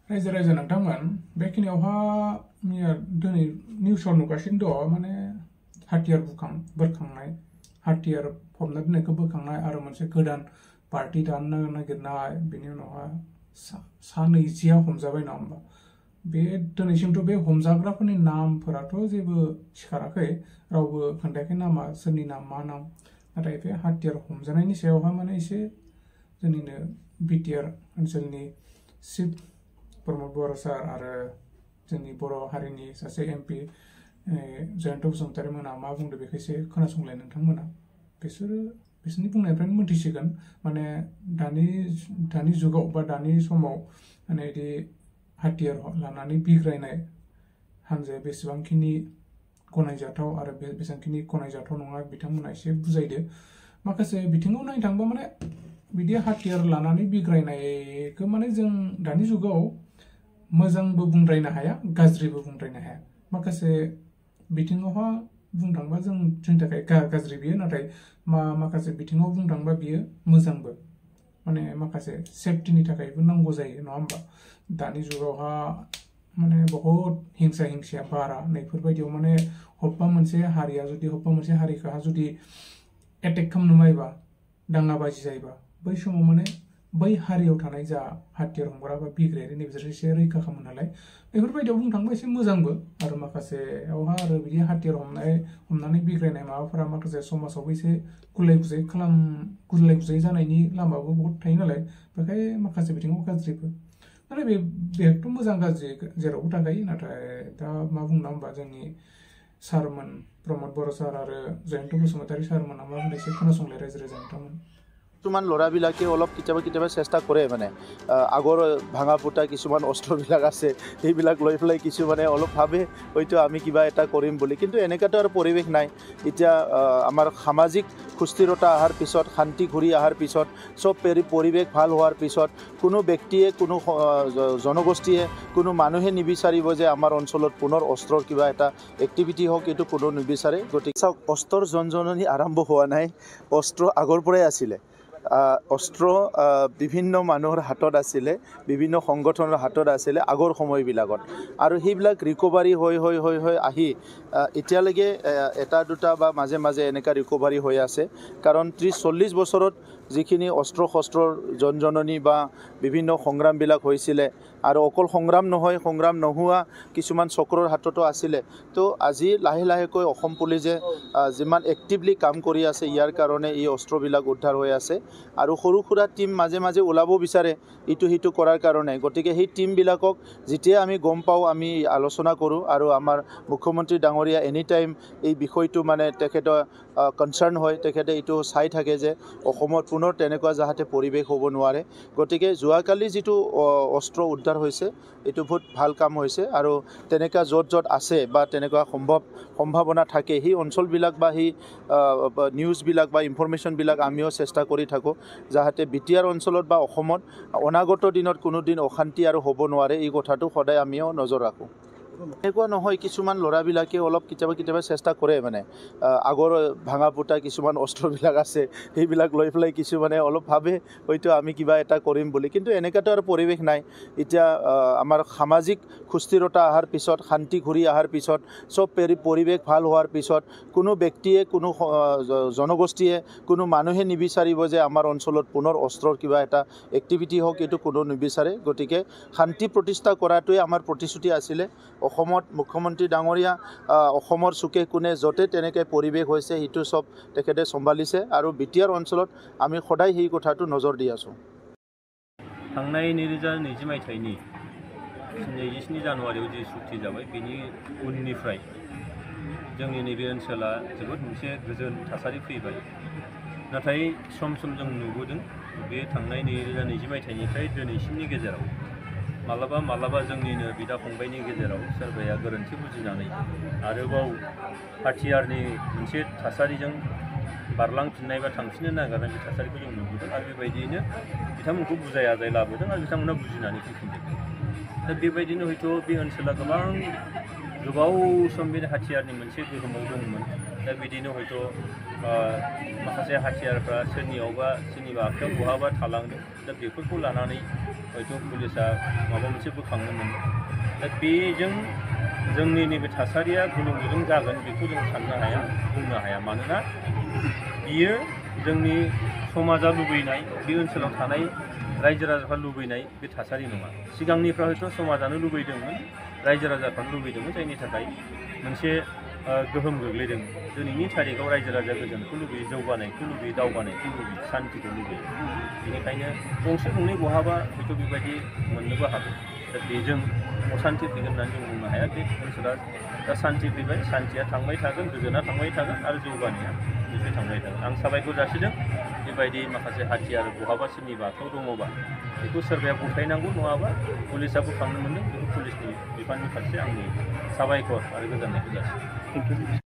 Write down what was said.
रायजो राजा नोंथांमोन बेखिनियावहा दिनै निउसाव नुगासिनो दङ माने हाथियार बोखांनाय हाथियार फबना दोननायखौ बोखांनाय आरो मोनसे गोदान पार्टी दानो नागिरनाय बेनि उनावहा सा 20 हमजाबाय नङा होमबा बे दिनैसिमथ' बे हमजाग्राफोरनि नामफोराथ' जेबो सिखाराखै रावबो खोन्थायाखै नामा सोरनि नाम मा नाम नाथाय बे हाथियार हमजानायनि सायावहा माने एसे जोंनिनो बिटिआर ओनसोलनि चिफ प्रमद बर' सार आरो जोंनि बर' हारिनि सासे एमपि जयन्त बसुमतारी मोना मा बुंदों बेखौ एसे खोनासंलाय नोंथांमोना बिसोरनि बुंनायनिफ्रायनो मोनथिसिगोन माने दानि जुगाव बा दानि समाव माने बिदि हाथियार लानानै बिग्रायनाय हानजाया बेसेबांखिनि गनायजाथाव आरो बेसेबांखिनि गनायजाथाव नङा बिथांमोना एसे बुजायदो माखासे बिथिङाव नायनो थांबा माने बिदि हाथियार लानानै बिग्रायनायखौ माने जों दानि जुगाव मोजांबो बुंद्रायनो हाया गाज्रिबो बुंद्रायनो हाया माखासे बिथिङावहा बुंनो थांबा जोंनि थाखाय गाज्रि बियो नाथाय माखासे बिथिङाव बुंनो थांबा बियो मोजांबो माने माखासे सेफटिनि थाखायबो नांगौ जायो नङा होमबा दानि जुगावहा माने बहुत हिंसाया बारा नैफोरबायदियाव माने हब्बा मोनसे हारिया जुदि हब्बा मोनसे हारिखौहा जुदि एटेक खालामनो मायबा दाङाबाजि जायोबा बै समाव माने बै हारियाव थानाय जा हाथियार हमग्रा बा बिग्रायारि नैबिसोर एसे रैखा खालामो नालाय बेफोरबायदियाव बुंनो थांबा एसे मोजांबो आरो माखासेयावहा आरो बिदि हाथियार हमनानै बिग्रायनाय माबाफोरा माखासे समाजावबो एसे गुलाय गुजाय जानायनि लामाबो बहुत थायो नालाय बेखाय माखासे बिथिङाव गाज्रिबो नाथाय बेथ' मोजां गाज्रि जेरावबो थाखायो नाथाय दा मा बुंना होमबा जोंनि सारमोन प्रमद बर' सार आरो जयन्त बसुमतारी सारमोना मा बुंदों एसे खोनासंलाय रायजो राजा नोंथांमोन কিছুমান ল'ৰাবিলাকে অলপ কেতিয়াবা চেষ্টা কৰে মানে আগৰ ভাঙা ফুটা কিছুমান অস্ত্ৰবিলাক আছে সেইবিলাক লৈ পেলাই কিছুমানে অলপ ভাবে হয়তো আমি কিবা এটা কৰিম বুলি কিন্তু এনেকুৱাতো আৰু পৰিৱেশ নাই এতিয়া আমাৰ সামাজিক সুস্থিৰতা অহাৰ পিছত শান্তি ঘূৰি অহাৰ পিছত চব পৰিৱেশ ভাল হোৱাৰ পিছত কোনো ব্যক্তিয়ে কোনো জনগোষ্ঠীয়ে কোনো মানুহে নিবিচাৰিব যে আমাৰ অঞ্চলত পুনৰ অস্ত্ৰৰ কিবা এটা এক্টিভিটি হওক এইটো কোনো নিবিচাৰে গতিকে চাওক অস্ত্ৰৰ জনজননী আৰম্ভ হোৱা নাই অস্ত্ৰ আগৰ পৰাই আছিলে অস্ত্ৰ বিভিন্ন মানুহৰ হাতত আছিলে বিভিন্ন সংগঠনৰ হাতত আছিলে আগৰ সময়বিলাকত আৰু সেইবিলাক ৰিকভাৰী হৈ আহি এতিয়ালৈকে এটা দুটা বা মাজে মাজে এনেকা ৰিকভাৰী হৈ আছে কাৰণ 30-40 বছৰত যিখিনি অস্ত্ৰ শস্ত্ৰৰ জনজননী বা বিভিন্ন সংগ্ৰামবিলাক হৈছিলে আৰু অকল সংগ্ৰাম নহয় সংগ্ৰাম নোহোৱা কিছুমান চক্ৰৰ হাততো আছিলে তো আজি লাহেকৈ অসম পুলিচে যিমান এক্টিভলি কাম কৰি আছে ইয়াৰ কাৰণে এই অস্ত্ৰবিলাক উদ্ধাৰ হৈ আছে আৰু সৰু সুৰা টিম মাজে মাজে ওলাব বিচাৰে ইটো সিটো কৰাৰ কাৰণে গতিকে সেই টিমবিলাকক যেতিয়া আমি গম পাওঁ আমি আলোচনা কৰোঁ আৰু আমাৰ মুখ্যমন্ত্ৰী ডাঙৰীয়া এনি টাইম এই বিষয়টো মানে তেখেতৰ কনচাৰ্ণ হয় তেখেতে এইটো চাই থাকে যে অসমত পুনৰ তেনেকুৱা যাতে পৰিৱেশ হ'ব নোৱাৰে গতিকে যোৱাকালি যিটো অস্ত্ৰ উদ্ধাৰ হৈছে এইটো বহুত ভাল কাম হৈছে আৰু তেনেকুৱা য'ত আছে বা তেনেকুৱা সম্ভাৱনা থাকে সেই অঞ্চলবিলাক বা সেই নিউজবিলাক বা ইনফৰমেশ্যনবিলাক আমিও চেষ্টা কৰি থাকোঁ যাতে বিটিআৰ অঞ্চলত বা অসমত অনাগত দিনত কোনো দিন অশান্তি আৰু হ'ব নোৱাৰে এই কথাটো সদায় আমিও নজৰ ৰাখোঁ এনেকুৱা নহয় কিছুমান ল'ৰাবিলাকে অলপ কেতিয়াবা চেষ্টা কৰে মানে আগৰ ভাঙা ফুটা কিছুমান অস্ত্ৰবিলাক আছে সেইবিলাক লৈ পেলাই কিছুমানে অলপ ভাবে হয়তো আমি কিবা এটা কৰিম বুলি কিন্তু এনেকুৱাতো আৰু পৰিৱেশ নাই এতিয়া আমাৰ সামাজিক সুস্থিৰতা অহাৰ পিছত শান্তি ঘূৰি অহাৰ পিছত চব পৰিৱেশ ভাল হোৱাৰ পিছত কোনো ব্যক্তিয়ে কোনো জনগোষ্ঠীয়ে কোনো মানুহে নিবিচাৰিব যে আমাৰ অঞ্চলত পুনৰ অস্ত্ৰৰ কিবা এটা এক্টিভিটি হওক এইটো কোনো নিবিচাৰে গতিকে শান্তি প্ৰতিষ্ঠা কৰাটোৱে আমাৰ প্ৰতিশ্ৰুতি আছিলে অসমত মুখ্যমন্ত্ৰী ডাঙৰীয়া অসমৰ চুকে কোণে য'তে তেনেকৈ পৰিৱেশ হৈছে সেইটো চব তেখেতে চম্ভালিছে আৰু বিটিআৰ অঞ্চলত আমি সদায় সেই কথাটো নজৰ দি আছোঁ थांनाय 2020 मायथाइनि 27 जानुवारियाव जि सुक्ति जाबाय बेनि उननिफ्राय जोंनि नैबे ओनसोला जोबोद मोनसे गोजोन थासारि फैबाय नाथाय सम जों नुबोदों बे थांनाय 2020 मायथाइनिफ्राय दिनैसिमनि गेजेराव मालाबा जोंनिनो बिदा फंबायनि गेजेराव सोरबाया गोरोन्थि बुजिनानै आरोबाव हाथियारनि मोनसे थासारिजों बारलांफिननाय बा थांफिननो नागिरनाय बे थासारिखौ जों नुबोदों आरो बेबायदियैनो बिथांमोनखौ बुजाय आजाय लाबोदों आरो बिथांमोना बुजिनानै फैफिनदों दा बेबायदिनो हयथ' बे ओनसोला गोबाव सम बे हाथियारनि मोनसे गोहोमाव दंमोन दा बिदिनो हयथ' माखासे हाथियारफ्रा सोरनिबा आखायाव बहाबा थालांदों दा बेफोरखौ लानानै हयथ' पुलिसा माबा मोनसे बोखांनो मोनो दा बेजों जोंनि नैबे थासारिया गुलुं गुलुं जागोन बेखौ जों साननो हाया बुंनो हाया मानोना बियो जोंनि समाजा लुबैनाय बे ओनसोलाव थानाय रायजो राजाफ्रा लुबैनाय बे थासारि नङा सिगांनिफ्राय हयथ' समाजानो लुबैदोंमोन रायजो राजाफ्रानो लुबैदोंमोन जायनि थाखाय मोनसे गोहोम गोग्लैदों दिनैनि थारिखआव रायजो राजा गोजोनखौ लुबैयो जौगानायखौ लुबैयो दावगानायखौ लुबैयो सान्तिखौ लुबैयो बेनिखायनो गंसे गंनै बहाबा हयथ' बेबायदि मोननोबो हागौ दा बेजों असान्ति फैगोन होननानै जों बुंनो हाया बे ओनसोला दा सान्ति फैबाय सान्तिया थांबाय थागोन गोजोना थांबाय थागोन आरो जौगानाया निफ्राय थांबाय थागोन आं साबायखर जासिदों बेबायदि माखासे हाथियार बहाबा सोरनिबा आखायाव दङबा बेखौ सोरबाया गथायनांगौ नङाबा पुलिसा बोखांनो मोनदों बेखौ पुलिसनि बिफाननि फारसे आंनि साबायखर आरो गोजोननायखौ जासिदों।